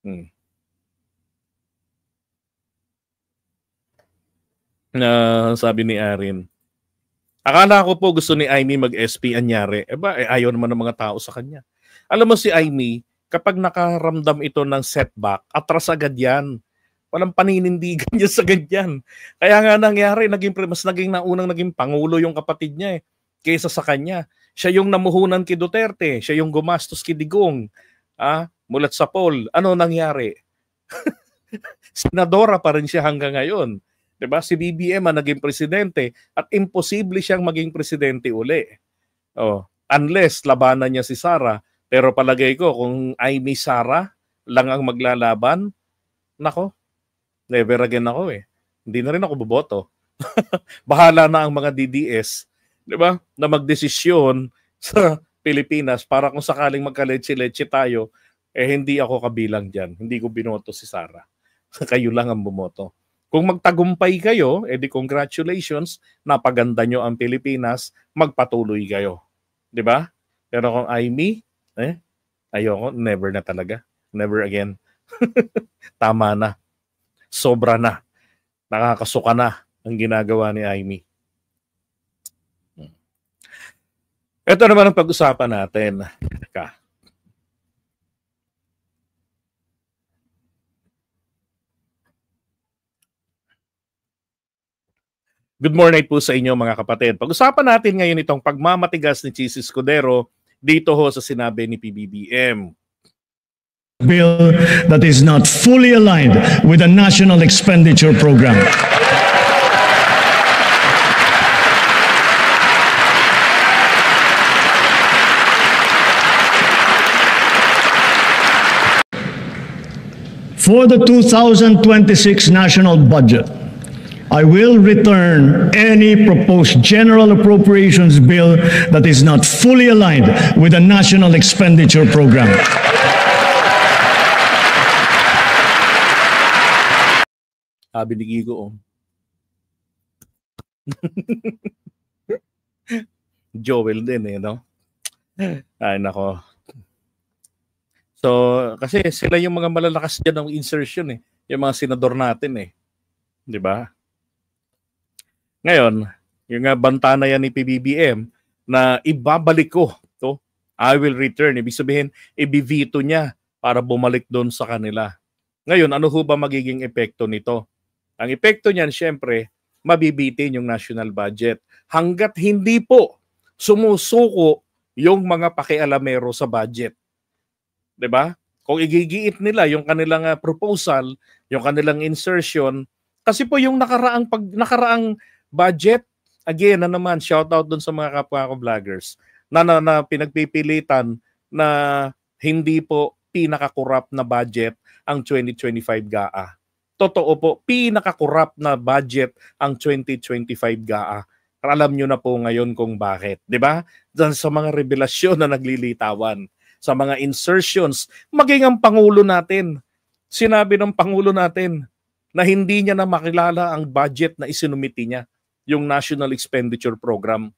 Hmm. Na sabi ni Arin, akala ko po gusto ni Aimee mag-SP, anyari. Ayaw naman ng mga tao sa kanya. Alam mo si Aimee, kapag nakaramdam ito ng setback, atras agad yan. Walang paninindigan niya sa ganyan. Kaya nga nangyari, mas naging naunang naging pangulo yung kapatid niya kaysa sa kanya. Siya yung namuhunan kay Duterte, siya yung gumastos kay Digong, mulat sa poll. Ano nangyari? Senadora pa rin siya hanggang ngayon. 'Di ba? Si BBM ang naging presidente at imposible siyang maging presidente uli. Unless labanan niya si Sara. Pero palagay ko kung Aimee Sara lang ang maglalaban, nako, never again ako eh. Hindi na rin ako boboto. Bahala na ang mga DDS, 'di ba? Na magdesisyon sa Pilipinas para kung sakaling magkaletse-letse tayo, hindi ako kabilang diyan. Hindi ko binoto si Sara. Kayo lang ang bumoto. Kung magtagumpay kayo, edi congratulations, napaganda nyo ang Pilipinas, magpatuloy kayo. 'Di ba? Pero kung Aimee, ayoko, never na talaga. Never again. Tama na. Sobra na. Nakakasuka na ang ginagawa ni Aimee. Ito naman ang pag-usapan natin. Good morning po sa inyo mga kapatid. Pag-usapan natin ngayon itong pagmamatigas ni Chis Escudero dito ho sa sinabi ni PBBM. Bill that is not fully aligned with the national expenditure program. For the 2026 national budget, I will return any proposed general appropriations bill that is not fully aligned with the national expenditure program. Sabi ni Gigo, Joel din no? Ay, nako. So, kasi sila yung mga malalakas dyan ng insertion yung mga senador natin 'di ba? Ngayon, yung banta na yan ni PBBM na ibabalik ko to, I will return. Ibig sabihin, ibivito niya para bumalik doon sa kanila. Ngayon, ano ho ba magiging epekto nito? Ang epekto niyan, syempre, mabibitin yung national budget. Hanggat hindi po sumusuko yung mga pakialamero sa budget. 'Di ba? Kung igigiit nila yung kanilang proposal, yung kanilang insertion, kasi po yung nakaraang budget, again na naman, shout out dun sa mga kapwa ko vloggers na pinagpipilitan na hindi po pinaka-corrupt na budget ang 2025 GAA. Totoo po, pinaka-corrupt na budget ang 2025 GAA. Alam nyo na po ngayon kung bakit, di ba? Dahil sa mga revelasyon na naglilitawan, sa mga insertions, maging ang Pangulo natin. Sinabi ng Pangulo natin na hindi niya na makilala ang budget na isinumiti niya, yung National Expenditure Program.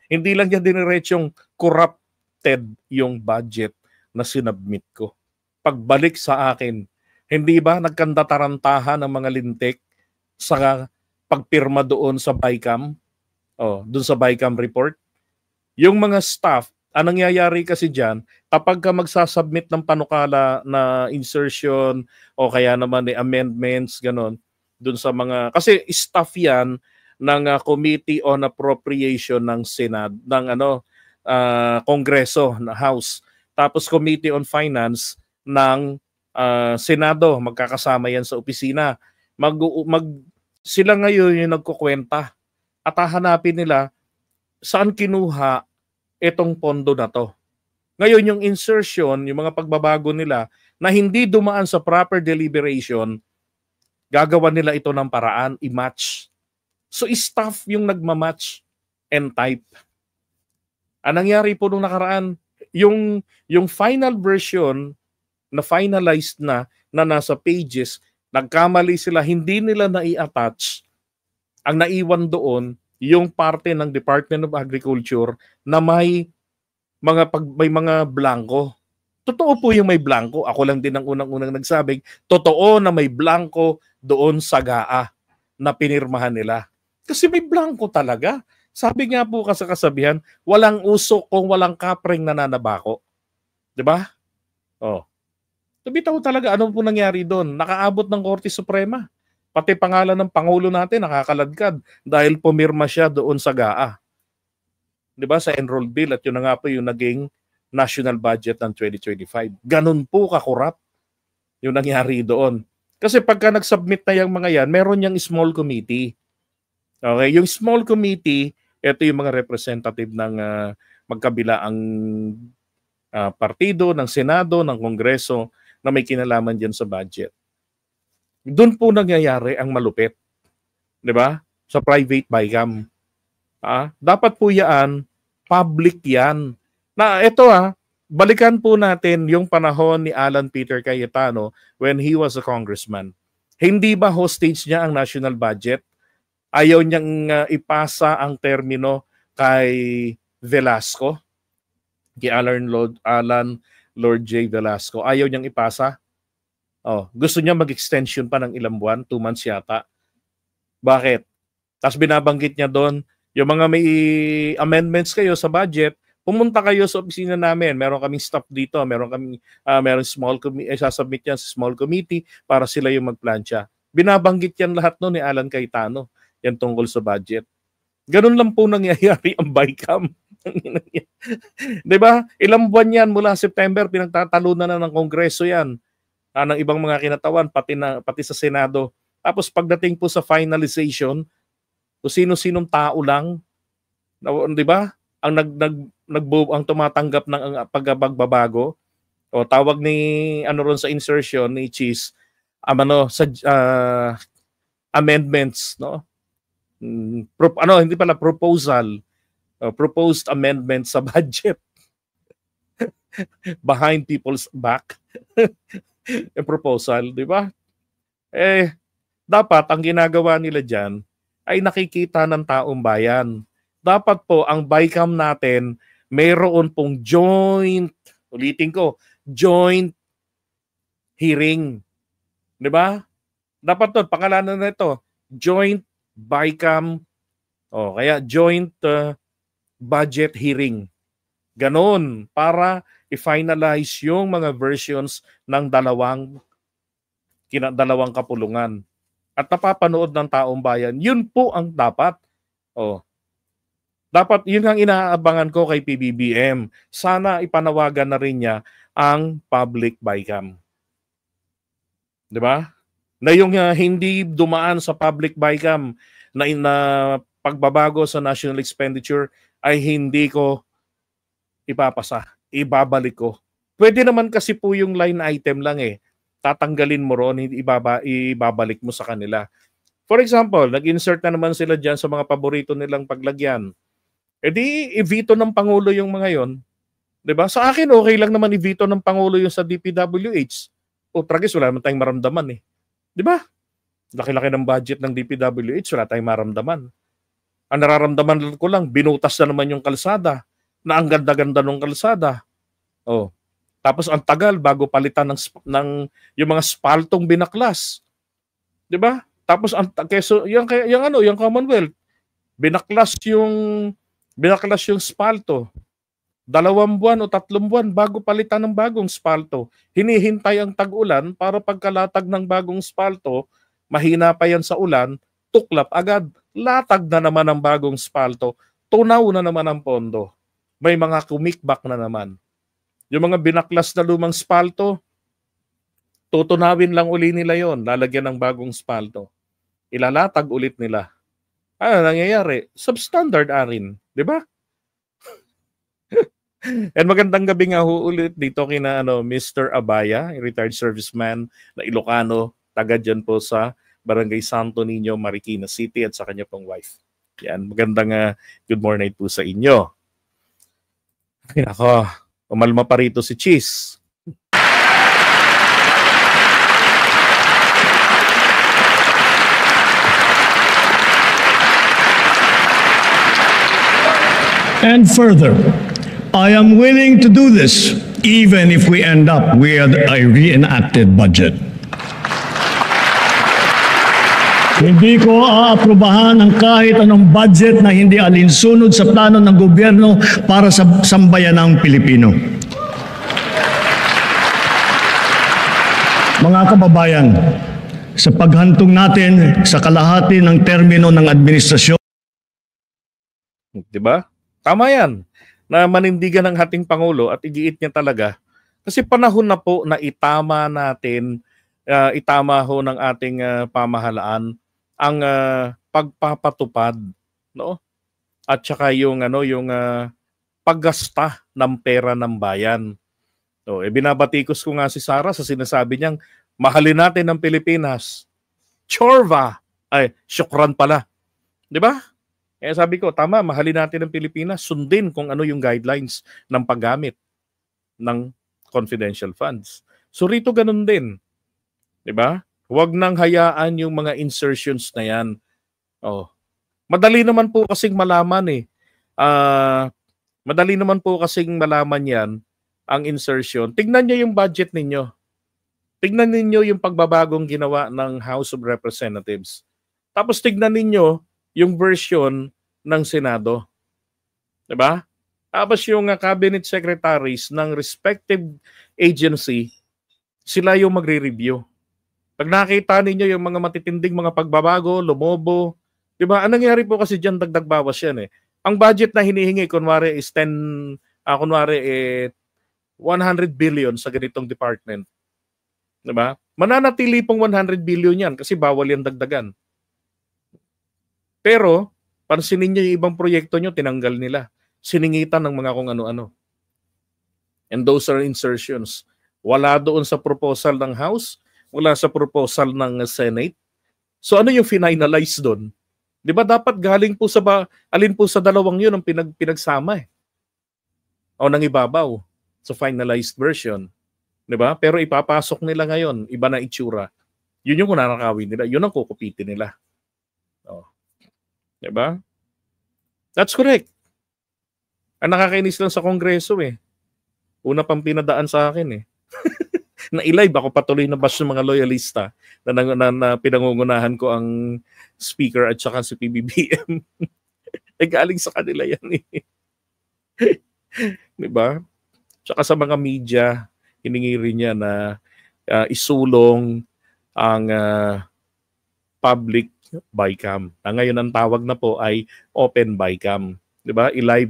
Hindi lang niya diniretsyong corrupted yung budget na sinubmit ko. Pagbalik sa akin, hindi ba nagkandatarantahan ng mga lintik sa pagpirma doon sa BICAM? Doon sa BICAM report? Yung mga staff, ang nangyayari kasi dyan, kapag ka magsasubmit ng panukala na insertion o kaya naman amendments, ganon, dun sa mga, kasi staff yan ng Committee on Appropriation ng Senado, ng Kongreso, na House. Tapos Committee on Finance ng Senado, magkakasama yan sa opisina. Sila ngayon yung nagkukwenta at hahanapin nila saan kinuha itong pondo na to. Ngayon yung insertion, yung mga pagbabago nila na hindi dumaan sa proper deliberation, gagawa nila ito ng paraan, i-match. So staff yung nagmamatch and type. Ang nangyari po nung nakaraan, yung final version na finalized na nasa pages, nagkamali sila, hindi nila na-i-attach. Ang naiwan doon, yung parte ng Department of Agriculture na may mga blanco. Totoo po yung may blanco. Ako lang din ang unang-unang nagsabing, totoo na may blanco doon sa GAA na pinirmahan nila. Kasi may blanco talaga. Sabi nga po sa kasabihan, walang usok kung walang kapring nananabako. 'Di ba? Oh. Bitaw talaga, ano po nangyari doon? Nakaabot ng Korte Suprema. Pati pangalan ng Pangulo natin nakakaladkad dahil pumirma siya doon sa GAA. 'Di ba? Sa enrolled bill, at yun na nga po yung naging national budget ng 2025. Ganun po kakurap yung nangyari doon. Kasi pagka nag-submit na yung mga yan, meron yung small committee. Okay, yung small committee, ito yung mga representative ng magkabilaang partido, ng Senado, ng Kongreso na may kinalaman diyan sa budget. Doon po nangyayari ang malupit. 'Di ba? Sa private BICAM. Dapat po yan, public yan. Na ito balikan po natin yung panahon ni Alan Peter Cayetano when he was a congressman. Hindi ba hostage niya ang national budget? Ayaw niyang ipasa ang termino kay Velasco, kay Alan Lord J. Velasco. Ayaw niyang ipasa. Gusto niya mag-extension pa ng ilang buwan, 2 months yata. Bakit? Tapos binabanggit niya doon, yung mga may amendments kayo sa budget, pumunta kayo sa opisina namin. Meron kaming staff dito, meron small committee, sasubmit yan sa small committee para sila yung magplansya. Binabanggit yan lahat no ni Alan Cayetano, yan tungkol sa budget. Ganun lang po nangyayari ang BICAM. 'Di ba? Ilang buwan yan mula September, pinagtatalunan na ng Kongreso yan. Ng ibang mga kinatawan, pati sa Senado. Tapos pagdating po sa finalization, kung sino-sinong tao lang, 'di ba? Ang tumatanggap ng pagbabago, o tawag ni ron sa insertion ni Cheese, sa amendments, no? Hindi pala proposal, proposed amendments sa budget. Behind people's back. Yung proposal, 'di ba? Dapat ang ginagawa nila diyan ay nakikita ng taong bayan. Dapat po ang BICAM natin mayroon pong joint, ulitin ko, joint hearing. 'Di ba? Dapat to, pangalanan na ito, joint BICAM, kaya joint budget hearing. Ganon, para i-finalize yung mga versions ng dalawang kapulungan. At napapanood ng taong bayan. Yun po ang dapat. Dapat, yun ang inaabangan ko kay PBBM. Sana ipanawagan na rin niya ang public BICAM. 'Di ba? Na yung hindi dumaan sa public BICAM na pagbabago sa national expenditure ay hindi ko ipapasa. Ibabalik ko. Pwede naman kasi po yung line item lang tatanggalin mo ron, ibabalik mo sa kanila. For example, nag-insert na naman sila dyan sa mga paborito nilang paglagyan. I-veto ng Pangulo yung mga yon. 'Di ba? Sa akin, okay lang naman i-veto ng Pangulo yung sa DPWH. Tragis, wala naman tayong maramdaman 'Di ba? Laki-laki ng budget ng DPWH, wala tayong maramdaman. Ang nararamdaman ko lang, binutas na naman yung kalsada, na ang ganda-ganda ng kalsada. Tapos ang tagal bago palitan ng yung mga spaltong binaklas. 'Di ba? Tapos yung Commonwealth, binaklas yung spalto. 2 buwan o 3 buwan bago palitan ng bagong spalto. Hinihintay ang tag-ulan para pagkalatag ng bagong spalto, mahina pa yan sa ulan, tuklap agad. Latag na naman ang bagong spalto, tunaw na naman ang pondo. May mga kumikbak na naman. Yung mga binaklas na lumang spalto, tutunawin lang uli nila yon, lalagyan ng bagong spalto. Ilalatag ulit nila. Ano nangyayari? Substandard rin, di ba? And magandang gabi nga ulit dito kina Mr. Abaya, retired serviceman na Ilocano, taga dyan po sa Barangay Santo Niño, Marikina City, at sa kanya pong wife. Yan, magandang good morning po sa inyo. Ay nako, umalma pa rito si Cheese. And further, I am willing to do this even if we end up with a reenacted budget. Hindi ko aaprubahan ang kahit anong budget na hindi alinsunod sa plano ng gobyerno para sa sambayanang Pilipino. Mga kababayan, sa paghantong natin sa kalahati ng termino ng administrasyon, diba? Tama yan na manindigan ng ating Pangulo at igiit niya talaga. Kasi panahon na po na itama natin, itama ho ng ating pamahalaan ang pagpapatupad, no? At saka yung paggasta ng pera ng bayan. So, binabatikos ko nga si Sara sa sinasabi niyang mahalin natin ang Pilipinas. Chorva! Ay, syukran pala. Di ba? Kaya sabi ko, tama, mahalin natin ang Pilipinas. Sundin kung ano yung guidelines ng paggamit ng confidential funds. So rito ganun din. Di ba? Huwag nang hayaan yung mga insertions na yan. Oh. Madali naman po kasing malaman eh. Madali naman po kasing malaman yan, ang insertion. Tignan niyo yung budget ninyo. Tignan ninyo yung pagbabagong ginawa ng House of Representatives. Tapos tignan ninyo yung version ng Senado. Diba? Tapos yung cabinet secretaries ng respective agency, sila yung magre-review. Pag nakita ninyo yung mga matitinding mga pagbabago, lumobo, diba? Anong nangyari po kasi dyan, dagdag bawas yan eh. Ang budget na hinihingi, kunwari is 100 billion sa ganitong department. Diba? Mananatili pong 100 billion yan kasi bawal yan dagdagan. Pero, pansinin nyo yung ibang proyekto nyo, tinanggal nila. Siningitan ng mga kung ano-ano. And those are insertions. Wala doon sa proposal ng House, wala sa proposal ng Senate. So ano yung finalize doon? Di ba dapat galing po sa alin po sa dalawang yun ang pinagsama eh. O nang ibabaw sa finalized version. Di ba? Pero ipapasok nila ngayon, iba na itsura. Yun yung kunanakawin nila. Yun ang kukupitin nila. O. Di ba? That's correct. Ang nakakainis lang sa Kongreso eh. Una pang pinadaan sa akin eh. Na i-live ako patuloy na bash ng mga loyalista na pinangungunahan ko ang speaker at saka si PBBM. Galing sa kanila yan eh. Diba? Tsaka sa mga media, hiningi rin niya na isulong ang public bycam. Ngayon ang tawag na po ay open bycam. 'Di ba? Ila-live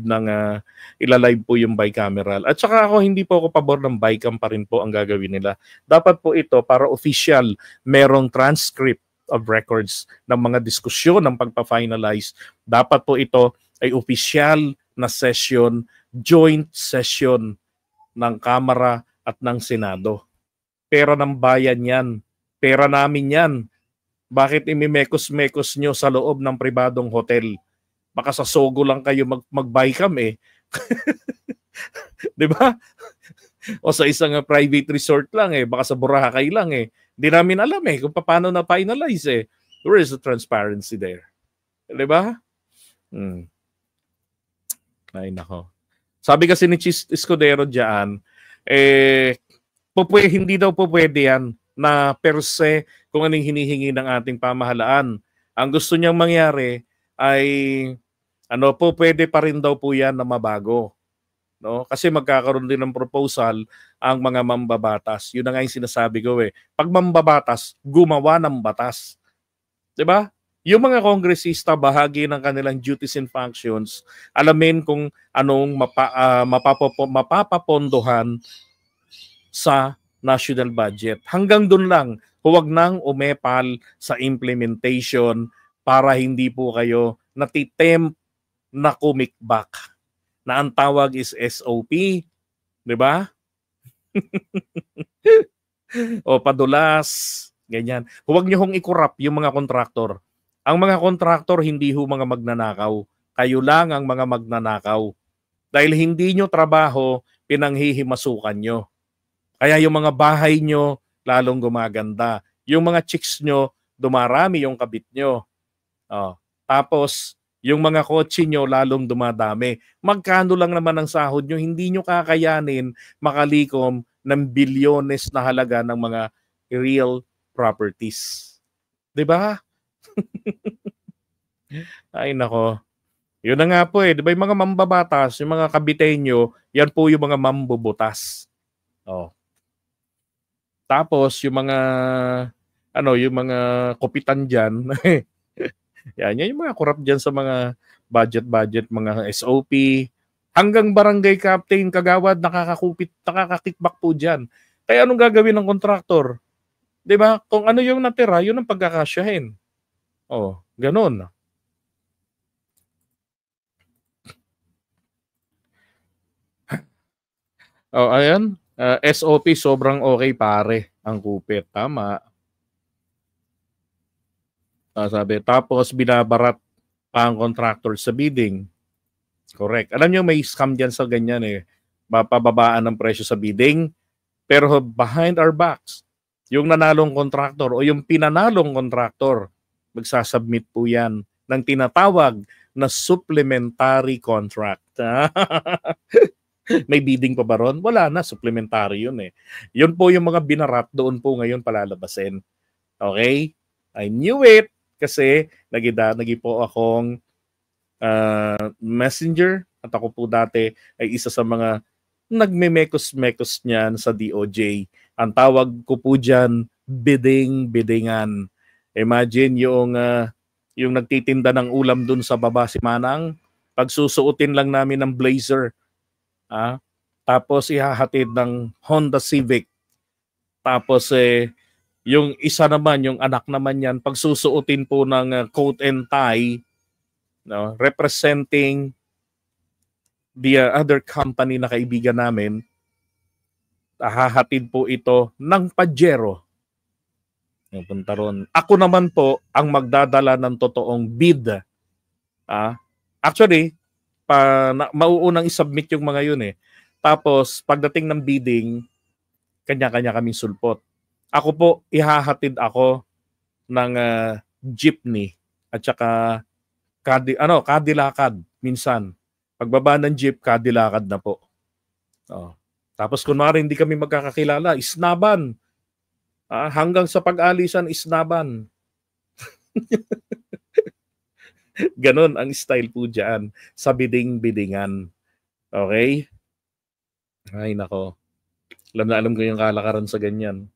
po yung bicameral. At saka ako hindi po ako pabor ng bycam pa rin po ang gagawin nila. Dapat po ito para official, merong transcript of records ng mga diskusyon ng pagpa-finalize. Dapat po ito ay official na session, joint session ng Kamara at ng Senado. Pera ng bayan yan. Pera namin yan. Bakit imimekos-mekos nyo sa loob ng pribadong hotel? Baka sa Sogo lang kayo mag-bycam eh. 'Di ba? O sa isang private resort lang eh, baka sa Boracay lang eh. Hindi namin alam eh kung paano na finalize eh. Where is the transparency there? 'Di ba? Ay nako. Sabi kasi ni Chis Escudero diyan, hindi daw po pwede yan na per se kung anong hinihingi ng ating pamahalaan. Ang gusto niyang mangyari ay pwede pa rin daw po yan na mabago. No? Kasi magkakaroon din ng proposal ang mga mambabatas. Yun na nga yung sinasabi ko eh. Pag mambabatas, gumawa ng batas. 'Di ba? Yung mga kongresista, bahagi ng kanilang duties and functions, alamin kung anong mapapapondohan sa national budget. Hanggang dun lang, huwag nang umepal sa implementation para hindi po kayo natitempt na kumikbak. Na ang tawag is SOP. 'Di ba? O padulas, ganyan. Huwag niyo hong i-corrupt yung mga kontraktor. Ang mga kontraktor hindi ho mga magnanakaw. Kayo lang ang mga magnanakaw. Dahil hindi nyo trabaho, pinanghihimasukan nyo. Kaya yung mga bahay nyo, lalong gumaganda. Yung mga chicks nyo, dumarami yung kabit nyo. Tapos, yung mga kotse nyo lalong dumadami. Magkano lang naman ang sahod nyo, hindi nyo kakayanin makalikom ng bilyones na halaga ng mga real properties. 'Di ba? Ay nako. Yun na nga po 'di ba yung mga mambabatas, yung mga kabitenyo, yan po yung mga mambubutas. Oh. Tapos yung mga yung mga kupitan diyan, yan yung mga korap diyan sa mga budget, mga SOP, hanggang barangay captain, kagawad, nakakakickback po diyan. Kaya anong gagawin ng kontraktor? 'Di ba? Kung ano yung natira, yun ang pagkakasyahin. Oh, ganun. Oh, ayan. SOP sobrang okay pare ang kupit. Tama. Sabi. Tapos binabarat pa ang contractor sa bidding. Correct. Alam niyo may scam diyan sa ganyan eh. Mapababaan ng presyo sa bidding. Pero behind our backs, yung nanalong contractor o yung pinanalong contractor, magsasubmit po yan ng tinatawag na supplementary contract. May bidding pa ba ron? Wala na, supplementary yun eh. Yun po yung mga binarat, doon po ngayon palalabasin. Okay? I knew it kasi nagi po akong messenger at ako po dati ay isa sa mga nagme-mekos-mekos niyan sa DOJ. Ang tawag ko po dyan, bidding-biddingan. Imagine yung nagtitinda ng ulam dun sa baba si Manang, pagsusuotin lang namin ng blazer. Tapos ihahatid ng Honda Civic. Tapos yung isa naman, yung anak naman yan, pagsusuotin po ng coat and tie, no, representing the other company na kaibigan namin, hahatid po ito ng Pajero. Yung punta ron. Ako naman po ang magdadala ng totoong bid. Actually, mauunang isubmit yung mga yun eh. Tapos, pagdating ng bidding, kanya-kanya kaming sulpot. Ako po, ihahatid ako ng jeepney at saka kadilakad minsan. Pagbaba ng jeep, kadilakad na po. Tapos kunwari hindi kami magkakakilala, isnaban. Hanggang sa pag-alisan, isnaban. Ganon ang style po dyan sa bidding-biddingan. Okay? Ay nako. Alam na alam ko yung kalakaran sa ganyan.